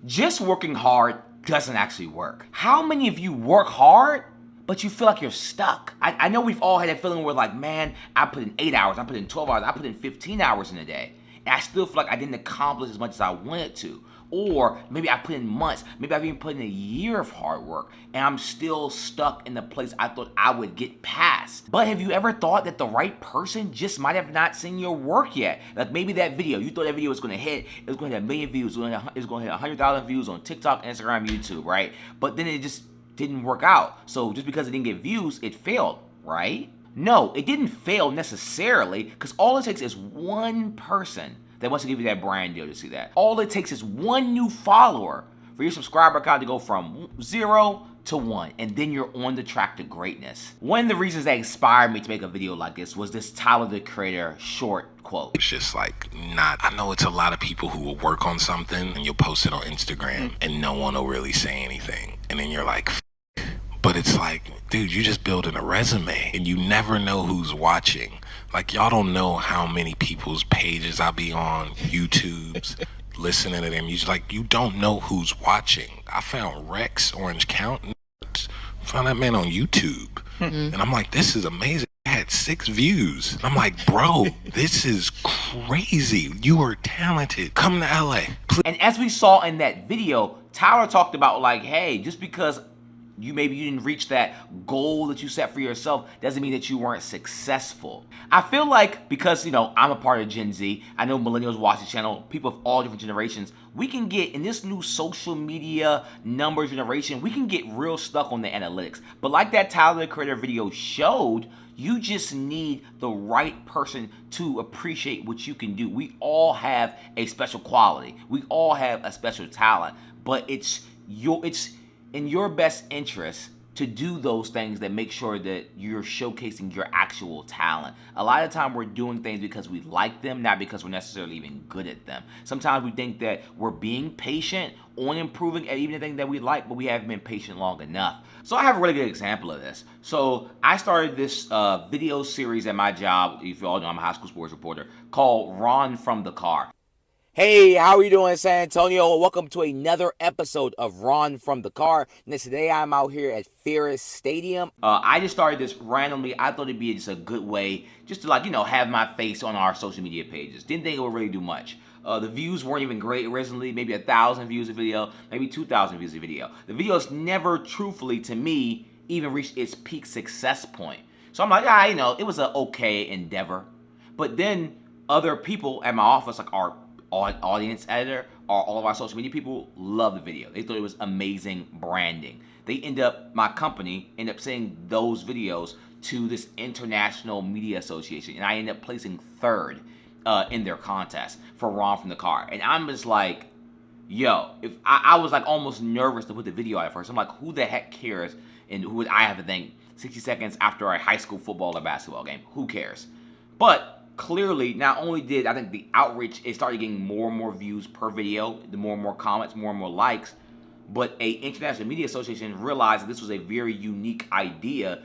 Just working hard doesn't actually work. How many of you work hard, but you feel like you're stuck? I know we've all had that feeling where like, man, I put in 8 hours, I put in 12 hours, I put in 15 hours in a day, and I still feel like I didn't accomplish as much as I wanted to. Or maybe I put in months, maybe I've even put in a year of hard work, and I'm still stuck in the place I thought I would get past. But have you ever thought that the right person just might have not seen your work yet? Like maybe that video, you thought that video was gonna hit, it was gonna hit 1,000,000 views, it was gonna hit 100,000 views on TikTok, Instagram, YouTube, right? But then it just didn't work out. So just because it didn't get views, it failed, right? No, it didn't fail necessarily, because all it takes is one person that wants to give you that brand deal to see that. All it takes is one new follower for your subscriber count to go from 0 to 1, and then you're on the track to greatness. One of the reasons that inspired me to make a video like this was this Tyler the Creator short quote. It's just like not, I know it's a lot of people who will work on something and you'll post it on Instagram and no one will really say anything. And then you're like, but it's like, dude, you just building a resume and you never know who's watching. Like, y'all don't know how many people's pages I be on, YouTube's, listening to their music. Like, you don't know who's watching. I found Rex Orange County, found that man on YouTube. And I'm like, this is amazing. I had 6 views. I'm like, bro, this is crazy. You are talented. Come to LA. And as we saw in that video, Tyler talked about like, hey, just because maybe you didn't reach that goal that you set for yourself doesn't mean that you weren't successful. I feel like because, I'm a part of Gen Z, I know millennials watch the channel, people of all different generations, we can get, in this new social media numbers generation, we can get real stuck on the analytics. But like that Tyler the Creator video showed, you just need the right person to appreciate what you can do. We all have a special quality. We all have a special talent, but it's in your best interest to do those things that make sure that you're showcasing your actual talent. A lot of the time we're doing things because we like them, not because we're necessarily even good at them. Sometimes we think that we're being patient on improving at even the thing that we like, but we haven't been patient long enough. So I have a really good example of this. So I started this video series at my job, if you all know I'm a high school sports reporter, called Ron from the Car. Hey, how are you doing, San Antonio? Welcome to another episode of Ron from the Car. And today I'm out here at Ferris Stadium. I just started this randomly. I thought it'd be just a good way just to have my face on our social media pages. Didn't think it would really do much. The views weren't even great originally, maybe 1,000 views a video, maybe 2,000 views a video. The videos never, truthfully, to me, even reached its peak success point. So I'm like, it was an okay endeavor. But then other people at my office, like our audience editor, or all of our social media people, loved the video. They thought it was amazing branding. My company ended up sending those videos to this international media association, and I ended up placing 3rd in their contest for Ron from the Car. And I'm just like, yo, if I was like almost nervous to put the video out at first. I'm like, who the heck cares? And who would I have to think 60 seconds after a high school football or basketball game? Who cares? But clearly, not only did I think the outreach, it started getting more and more views per video, the more and more comments, more and more likes, but a international media association realized that this was a very unique idea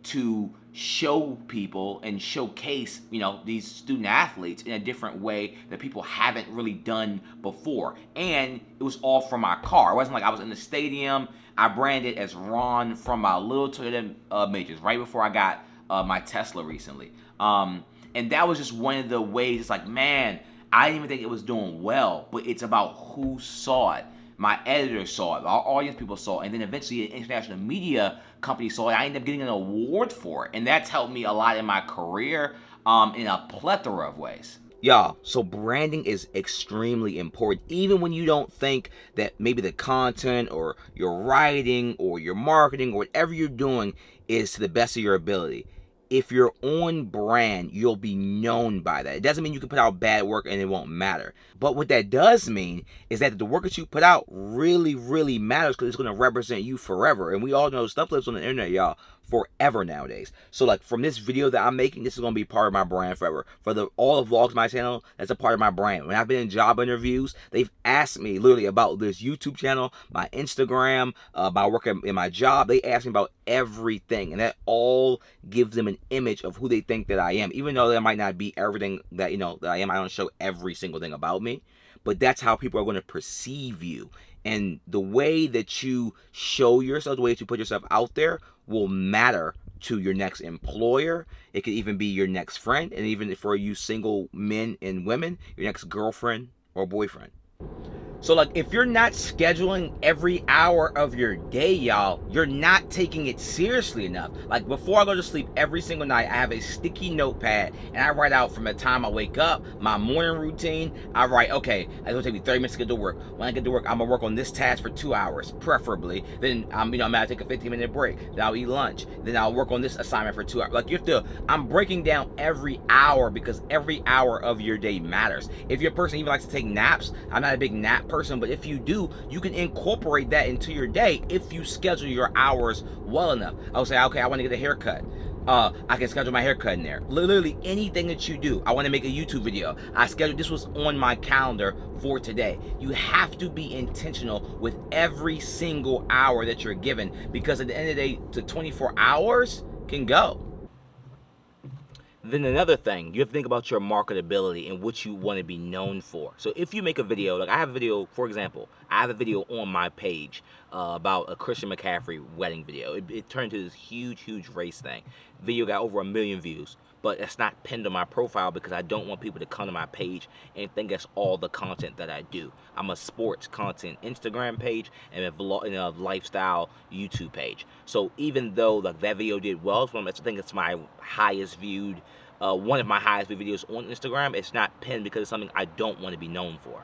to show people and showcase, these student athletes in a different way that people haven't really done before. And it was all from my car. It wasn't like I was in the stadium. I branded as Ron from my little Toyota Matrix right before I got my Tesla recently. And that was just one of the ways. It's like, man, I didn't even think it was doing well, but it's about who saw it. My editor saw it, our audience people saw it, and then eventually an international media company saw it. I ended up getting an award for it, and that's helped me a lot in my career in a plethora of ways. Y'all, so branding is extremely important, even when you don't think that maybe the content or your writing or your marketing or whatever you're doing is to the best of your ability. If you're on brand, you'll be known by that. It doesn't mean you can put out bad work and it won't matter. But what that does mean is that the work that you put out really, really matters, because it's going to represent you forever. And we all know stuff lives on the internet, y'all, forever nowadays. So like from this video that I'm making, this is going to be part of my brand forever. For all the vlogs on my channel, that's a part of my brand. When I've been in job interviews, they've asked me literally about this YouTube channel, my Instagram, about working in my job. They ask me about everything, and that all gives them an image of who they think that I am. Even though that might not be everything that that I am, I don't show every single thing about me. but that's how people are going to perceive you. And the way that you show yourself, the way that you put yourself out there will matter to your next employer. It could even be your next friend, and even for you single men and women, your next girlfriend or boyfriend. So like if you're not scheduling every hour of your day, y'all, you're not taking it seriously enough. Like before I go to sleep every single night, I have a sticky notepad and I write out from the time I wake up, my morning routine. I write, okay, it's gonna take me 30 minutes to get to work. When I get to work, I'm gonna work on this task for 2 hours, preferably. Then I'm gonna take a 15-minute break. Then I'll eat lunch. Then I'll work on this assignment for 2 hours. Like you have to, I'm breaking down every hour because every hour of your day matters. If you're a person who even likes to take naps, I'm not a big nap person, but if you do, you can incorporate that into your day if you schedule your hours well enough. I would say, okay, I want to get a haircut. I can schedule my haircut in there. Literally anything that you do. I want to make a YouTube video. I scheduled, this was on my calendar for today. You have to be intentional with every single hour that you're given, because at the end of the day, the 24 hours can go. Then another thing, you have to think about your marketability and what you want to be known for. So if you make a video, like I have a video, for example, I have a video on my page about a Christian McCaffrey wedding video. It turned into this huge race thing. Video got over 1 million views, but it's not pinned on my profile because I don't want people to come to my page and think that's all the content that I do. I'm a sports content Instagram page and a vlog and a lifestyle YouTube page. So even though like that video did well, I think it's my highest viewed, one of my highest viewed videos on Instagram, it's not pinned because it's something I don't want to be known for.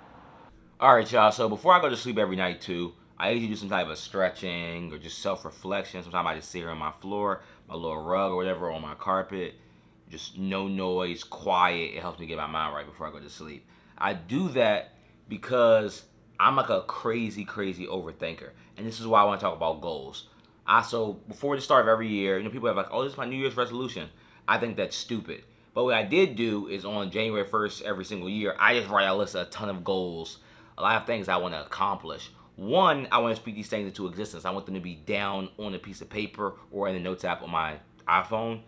All right, y'all. So before I go to sleep every night too, I usually do some type of stretching or just self-reflection. Sometimes I just sit here on my floor, my little rug or whatever on my carpet. Just no noise, quiet. It helps me get my mind right before I go to sleep. I do that because I'm like a crazy overthinker. And this is why I want to talk about goals. So before the start of every year, people have like, oh, this is my New Year's resolution. I think that's stupid. But what I did do is on January 1st every single year, I just write a list of a ton of goals, a lot of things I want to accomplish. One, I want to speak these things into existence. I want them to be down on a piece of paper or in the notes app on my iPhone.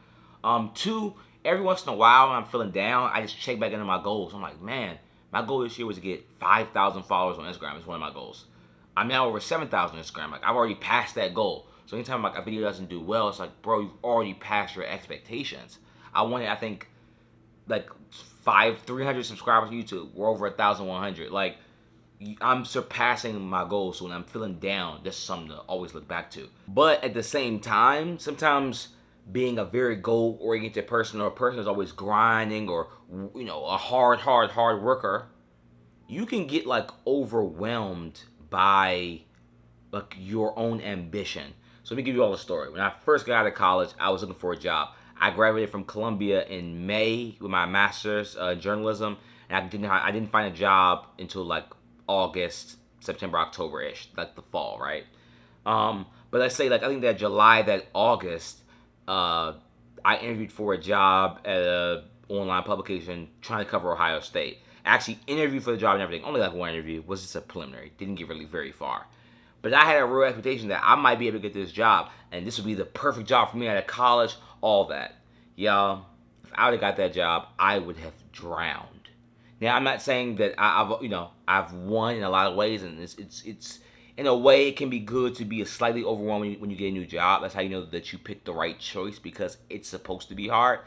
Two, every once in a while when I'm feeling down, I just check back into my goals. I'm like, man, my goal this year was to get 5,000 followers on Instagram. It's one of my goals. I'm now over 7,000 on Instagram. Like I've already passed that goal. So anytime like a video doesn't do well, it's like, bro, you've already passed your expectations. I think, like 300 subscribers on YouTube. We're over 1,100. Like I'm surpassing my goals. So when I'm feeling down, that's something to always look back to. But at the same time, sometimes being a very goal-oriented person or a person who's always grinding or, a hard worker, you can get like overwhelmed by like your own ambition. So let me give you all a story. When I first got out of college, I was looking for a job. I graduated from Columbia in May with my master's in journalism, and I didn't find a job until like August, September, October-ish, like the fall, right? But let's say like I think that July, that August, I interviewed for a job at a online publication trying to cover Ohio State. I actually interviewed for the job and everything. Only like one interview. Was just a preliminary. Didn't get really very far. But I had a real expectation that I might be able to get this job, and this would be the perfect job for me out of college, all that. Y'all, if I would have got that job, I would have drowned. Now, I'm not saying that I've won in a lot of ways, and it's in a way, it can be good to be slightly overwhelmed when you get a new job. That's how you know that you picked the right choice, because it's supposed to be hard.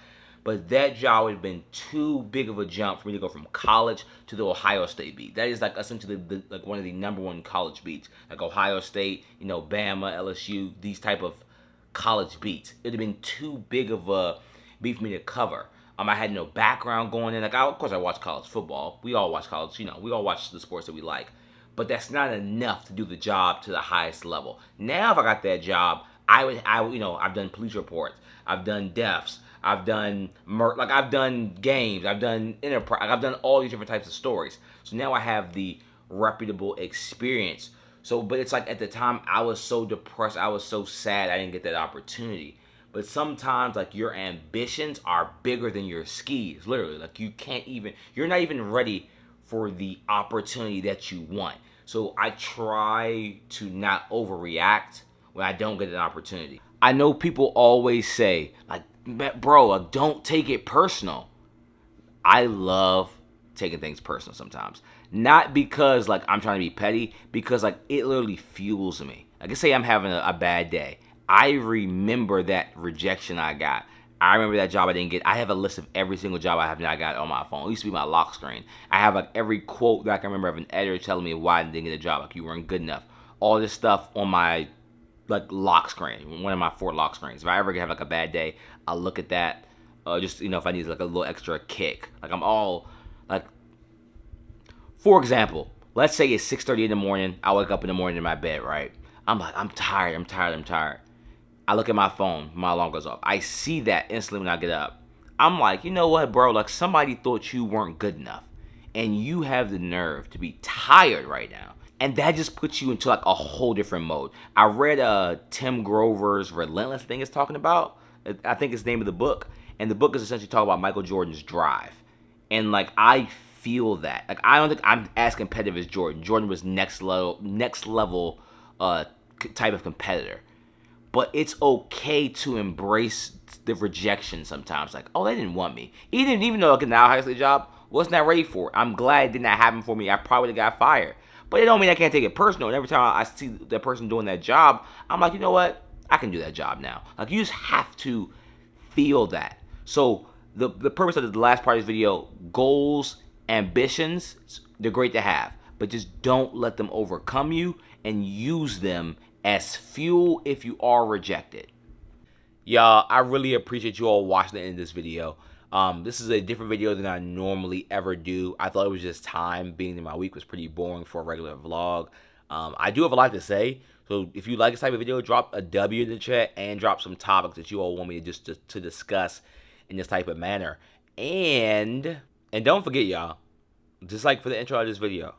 But that job would have been too big of a jump for me to go from college to the Ohio State beat. That is like essentially like one of the number one college beats. Like Ohio State, Bama, LSU, these type of college beats. It would have been too big of a beat for me to cover. I had no background going in. Of course I watch college football. We all watch college, we all watch the sports that we like. But that's not enough to do the job to the highest level. Now if I got that job, I've done police reports. I've done deaths. I've done I've done games. I've done enterprise. I've done all these different types of stories. So now I have the reputable experience. But it's like at the time I was so depressed. I was so sad I didn't get that opportunity. But sometimes like your ambitions are bigger than your skis. Literally, like you're not even ready for the opportunity that you want. So I try to not overreact when I don't get an opportunity. I know people always say, like, bro, don't take it personal. I love taking things personal sometimes. Not because like I'm trying to be petty, because like it literally fuels me. Like I say I'm having a bad day. I remember that rejection I got. I remember that job I didn't get. I have a list of every single job I have not got on my phone. It used to be my lock screen. I have like every quote that I can remember of an editor telling me why I didn't get a job. Like, you weren't good enough. All this stuff on my like lock screen, one of my 4 lock screens. If I ever have like a bad day, I'll look at that. Just, you know, if I need like a little extra kick. Like I'm all like, for example, let's say it's 6:30 in the morning. I wake up in the morning in my bed, right? I'm like, I'm tired. I look at my phone, my alarm goes off. I see that instantly when I get up. I'm like, you know what, bro? Like, somebody thought you weren't good enough. And you have the nerve to be tired right now. And that just puts you into like a whole different mode. I read Tim Grover's Relentless thing it's talking about. I think it's the name of the book. And the book is essentially talking about Michael Jordan's drive. And like, I feel that. Like, I don't think I'm as competitive as Jordan. Jordan was next level type of competitor. But it's okay to embrace the rejection sometimes. Like, oh, they didn't want me. Even though like, now high school job wasn't that ready for it. I'm glad it did not happen for me. I probably would have got fired. But it don't mean I can't take it personal. And every time I see that person doing that job, I'm like, you know what? I can do that job now. Like, you just have to feel that. So the purpose of the last part of this video, goals, ambitions, they're great to have. But just don't let them overcome you and use them as fuel if you are rejected. Y'all, I really appreciate you all watching the end of this video. This is a different video than I normally ever do. I thought it was just time, being that my week was pretty boring for a regular vlog. I do have a lot to say, so if you like this type of video, drop a W in the chat and drop some topics that you all want me to discuss in this type of manner. And don't forget, y'all, just like for the intro of this video,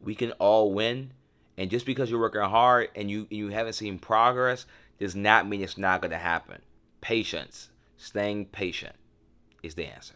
we can all win. And just because you're working hard and you haven't seen progress does not mean it's not going to happen. Patience, staying patient is the answer.